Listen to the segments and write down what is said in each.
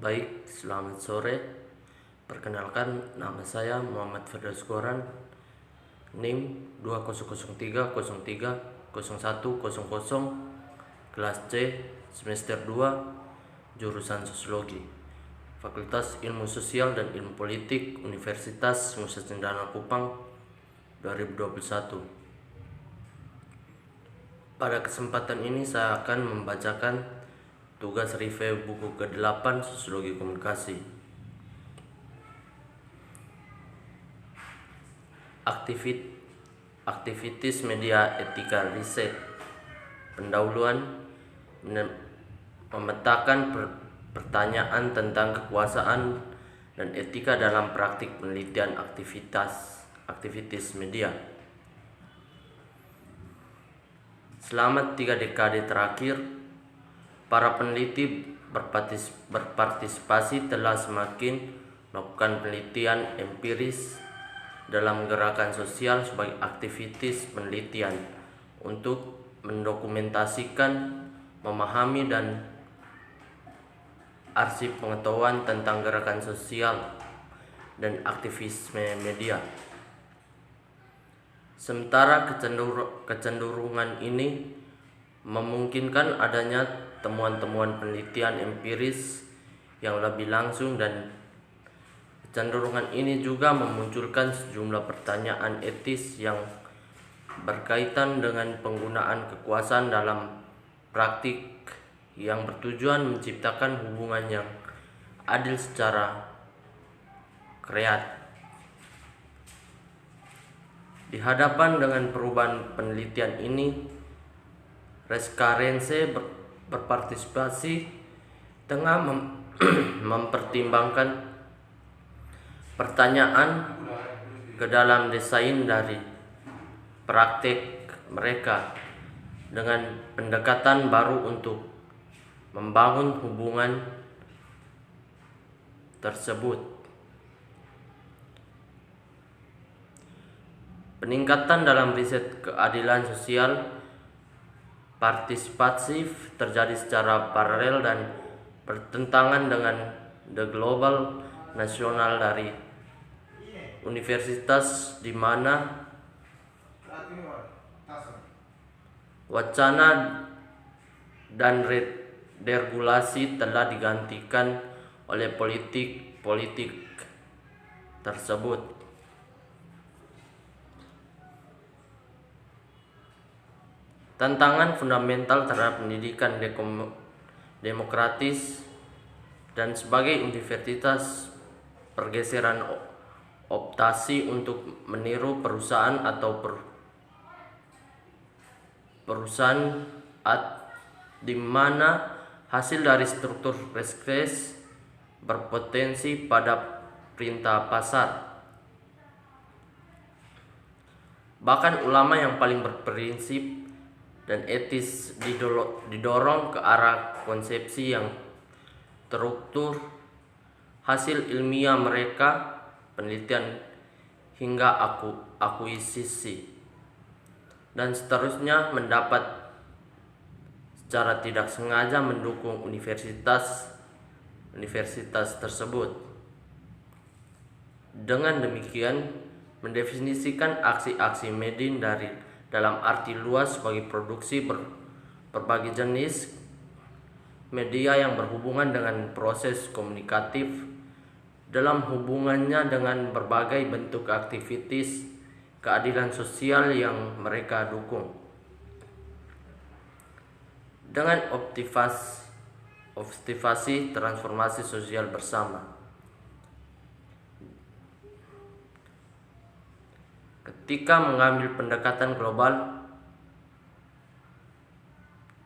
Baik, selamat sore. Perkenalkan, nama saya Muhammad Firdaus Goran, NIM 2003030100, kelas C, semester 2, jurusan Sosiologi, Fakultas Ilmu Sosial dan Ilmu Politik, Universitas Nusa Cendana Kupang, 2021. Pada kesempatan ini saya akan membacakan tugas review buku ke-8 Sosiologi Komunikasi. Aktivitas media etika riset. Pendahuluan memetakan pertanyaan tentang kekuasaan dan etika dalam praktik penelitian aktivitas media. Selama 3 dekade terakhir, para peneliti berpartisipasi telah semakin melakukan penelitian empiris dalam gerakan sosial sebagai aktivitas penelitian untuk mendokumentasikan, memahami, dan arsip pengetahuan tentang gerakan sosial dan aktivisme media. Sementara kecenderungan ini memungkinkan adanya temuan-temuan penelitian empiris yang lebih langsung, dan kecenderungan ini juga memunculkan sejumlah pertanyaan etis yang berkaitan dengan penggunaan kekuasaan dalam praktik yang bertujuan menciptakan hubungan yang adil secara kreatif. Di hadapan dengan perubahan penelitian ini, Rescarense berpartisipasi tengah mempertimbangkan pertanyaan ke dalam desain dari praktek mereka dengan pendekatan baru untuk membangun hubungan tersebut. Peningkatan dalam riset keadilan sosial partisipatif terjadi secara paralel dan bertentangan dengan The Global Nasional dari universitas, di mana wacana dan deregulasi telah digantikan oleh politik tersebut. Tantangan fundamental terhadap pendidikan demokratis dan sebagai universitas, pergeseran optasi untuk meniru perusahaan atau perusahaan di mana hasil dari struktur research berpotensi pada perintah pasar. Bahkan ulama yang paling berprinsip dan etis didorong ke arah konsepsi yang terukur hasil ilmiah mereka, penelitian hingga akuisisi, dan seterusnya mendapat secara tidak sengaja mendukung universitas tersebut. Dengan demikian, mendefinisikan aksi-aksi media dalam arti luas sebagai produksi berbagai jenis media yang berhubungan dengan proses komunikatif dalam hubungannya dengan berbagai bentuk aktivitas keadilan sosial yang mereka dukung. Dengan optimasi transformasi sosial bersama. Ketika mengambil pendekatan global,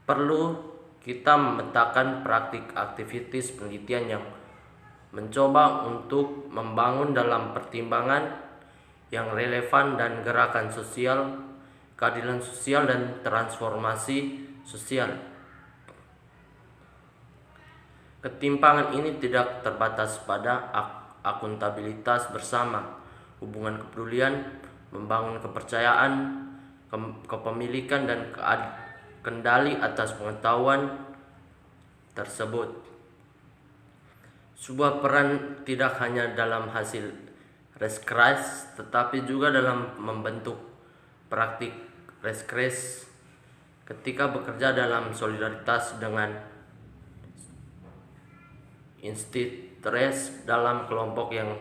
perlu kita memetakan praktik aktivitas penelitian yang mencoba untuk membangun dalam pertimbangan yang relevan dan gerakan sosial, keadilan sosial, dan transformasi sosial. Ketimpangan ini tidak terbatas pada akuntabilitas bersama, hubungan kepedulian, membangun kepercayaan, kepemilikan, dan kendali atas pengetahuan tersebut. sebuah peran tidak hanya dalam hasil rescrash tetapi juga dalam membentuk praktik rescrash ketika bekerja dalam solidaritas dengan institusi dalam kelompok yang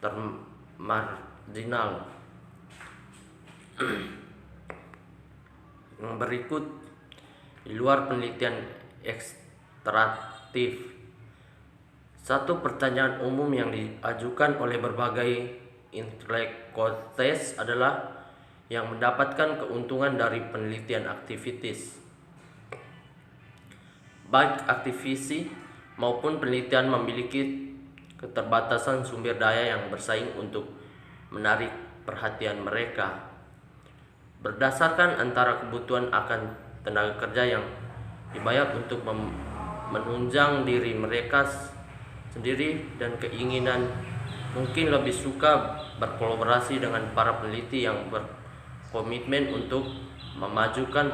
termarginal. Yang berikut di luar penelitian ekstraktif, satu pertanyaan umum yang diajukan oleh berbagai intelektualis adalah yang mendapatkan keuntungan dari penelitian aktivitas. Baik aktivisi maupun penelitian memiliki keterbatasan sumber daya yang bersaing untuk menarik perhatian mereka. Berdasarkan antara kebutuhan akan tenaga kerja yang dibayar untuk menunjang diri mereka sendiri dan keinginan mungkin lebih suka berkolaborasi dengan para peneliti yang berkomitmen untuk memajukan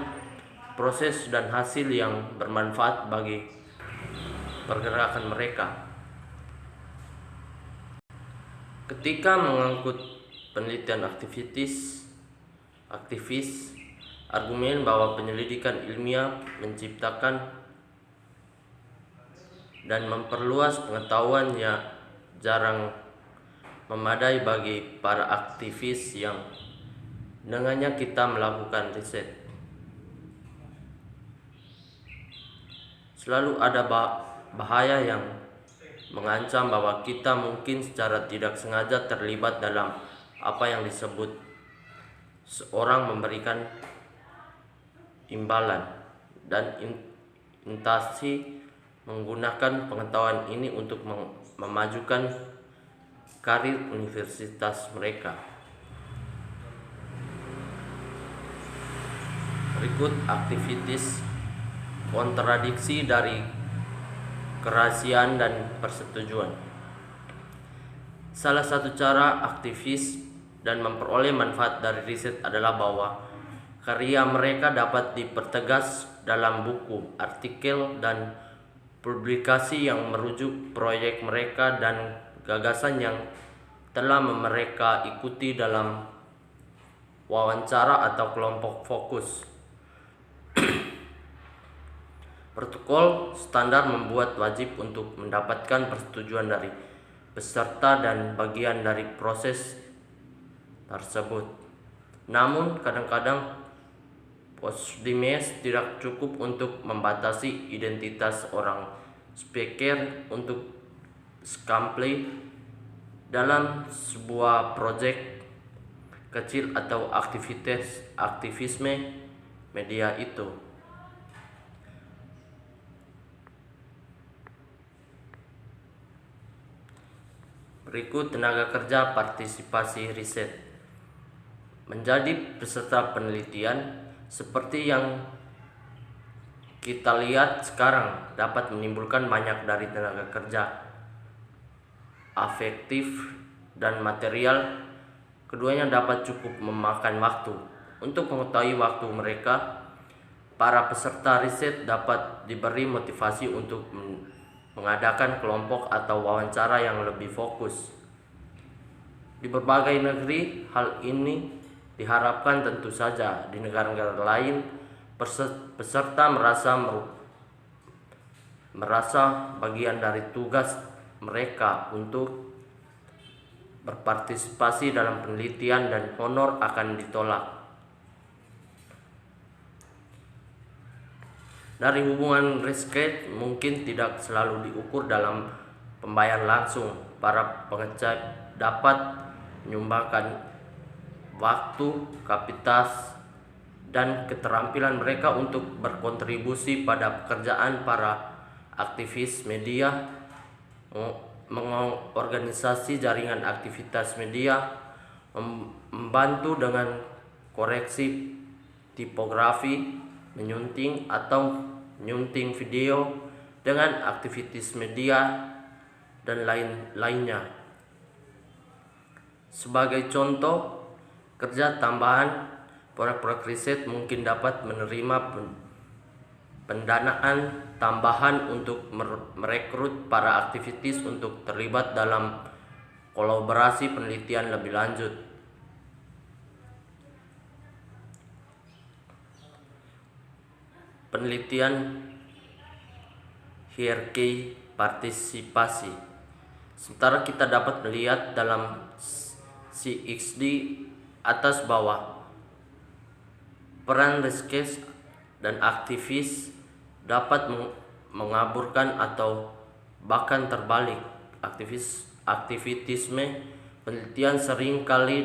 proses dan hasil yang bermanfaat bagi pergerakan mereka. Ketika mengangkut penelitian aktivis, argumen bahwa penyelidikan ilmiah menciptakan dan memperluas pengetahuannya jarang memadai bagi para aktivis yang dengannya kita melakukan riset. Selalu ada bahaya yang mengancam bahwa kita mungkin secara tidak sengaja terlibat dalam apa yang disebut seorang memberikan imbalan dan intasi menggunakan pengetahuan ini untuk memajukan karir universitas mereka. Berikut aktivitas kontradiksi dari kerahasiaan dan persetujuan. Salah satu cara aktivis dan memperoleh manfaat dari riset adalah bahwa karya mereka dapat dipertegas dalam buku, artikel, dan publikasi yang merujuk proyek mereka dan gagasan yang telah mereka ikuti dalam wawancara atau kelompok fokus. Protokol standar membuat wajib untuk mendapatkan persetujuan dari peserta dan bagian dari proses tersebut. Namun kadang-kadang postdimes tidak cukup untuk membatasi identitas orang speaker untuk sampling dalam sebuah proyek kecil atau aktivisme media itu. Berikut tenaga kerja partisipasi riset. Menjadi peserta penelitian seperti yang kita lihat sekarang dapat menimbulkan banyak dari tenaga kerja afektif dan material. Keduanya dapat cukup memakan waktu. Untuk mengetahui waktu mereka, para peserta riset dapat diberi motivasi untuk mengadakan kelompok atau wawancara yang lebih fokus. Di berbagai negeri, hal ini diharapkan. Tentu saja di negara-negara lain, peserta merasa bagian dari tugas mereka untuk berpartisipasi dalam penelitian dan honor akan ditolak. Dari hubungan riset mungkin tidak selalu diukur dalam pembayaran langsung. Para pengecat dapat menyumbangkan waktu, kapasitas, dan keterampilan mereka untuk berkontribusi pada pekerjaan para aktivis media, mengorganisasi jaringan aktivitas media, membantu dengan koreksi tipografi, menyunting atau menyunting video dengan aktivitas media dan lainnya. Sebagai contoh, kerja tambahan proyek riset mungkin dapat menerima pendanaan tambahan untuk merekrut para aktivis untuk terlibat dalam kolaborasi penelitian lebih lanjut. Penelitian hierarki partisipasi. Sementara kita dapat melihat dalam CXD atas bawah, peran riset dan aktivis dapat mengaburkan atau bahkan terbalik. Aktivitisme penelitian sering kali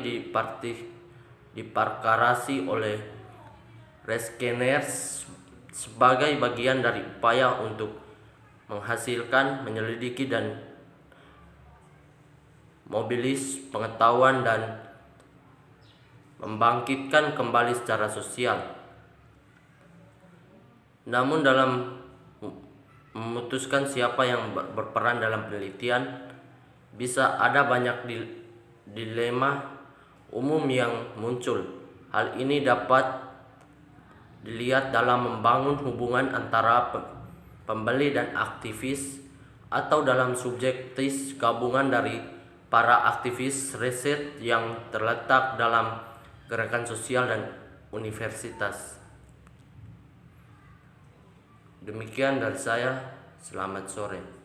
diperkarasi oleh reskeners sebagai bagian dari upaya untuk menghasilkan, menyelidiki dan mobilis pengetahuan dan membangkitkan kembali secara sosial. Namun dalam memutuskan siapa yang berperan dalam penelitian, bisa ada banyak dilema umum yang muncul. Hal ini dapat dilihat dalam membangun hubungan antara pembeli dan aktivis, atau dalam subjektif gabungan dari para aktivis riset yang terletak dalam gerakan sosial dan universitas. Demikian dari saya, selamat sore.